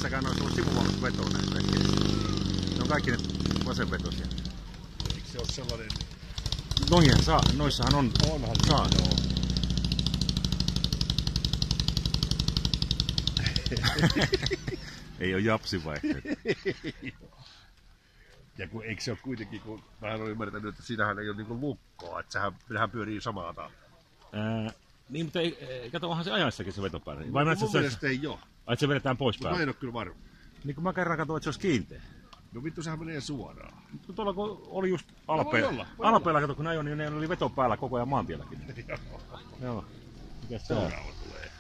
Yhdessäkään olisi ollut sivuvalmistusvetoa näistä vehkeistä. Ne on kaikki nyt vasenvetoisia. Eikö se ole sellainen? Noihin saa, noissahan on. Onhan saa. Ei ole japsin vaihtoehto. Ja kun eikö se ole kuitenkin, kun vähän olen ymmärtänyt, että siinähän ei ole niinku lukkoa, että sehän pyörii samaa tahtia. Niin, mutta kato, onhan se ajaissakin se veto päällä. Vai mun mielestä ei oo. Ai, se vedetään pois päältä? Mä en oo kyllä varma. Niin kun mä kerran katsoin, että se olisi kiinteä. No vittu, sehän menee suoraan. Mutta tuolla kun oli just Alpeella, kato kun ajoin, niin ne oli veto päällä koko ajan maantielläkin. Joo. Mikäs se on? Seuraava tulee.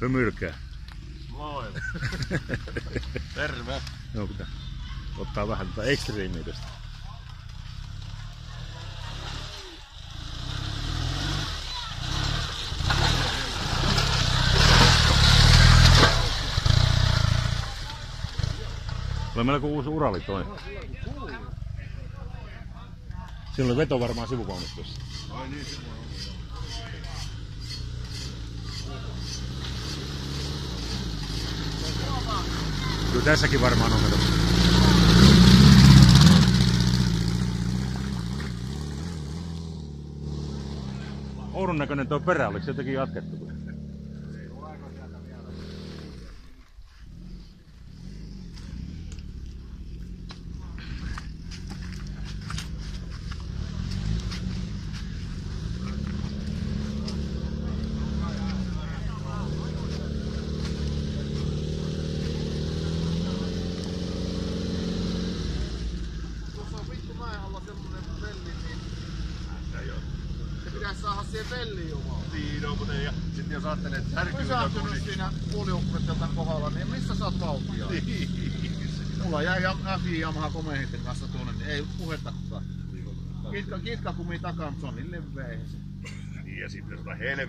Hymylkää. Moi. Terve. Joo, pitää ottaa vähän tätä ekstriimiä tästä. Tulee melko uusi Urali toi. Siinä oli veto varmaan sivuvalmistussa. Ai niin, se voi olla. Kyllä tässäkin varmaan on, kato. Oudon näköinen tuo perä, oliko se jotenkin jatkettu? Se pitäisi saada siihen velliin jumaan. Niin on, mutta ja sitten jos ajattelee, että särkyy Pysähtynyt siinä puoliukkureteltan kohdalla, niin missä sä oot vauhtia? Mulla jäi FI Yamaha Komehitten kanssa tuonne, niin ei puhettakaan. Kitkakumi takaa, mutta se on niin leveä. Niin ja sitten helvetti.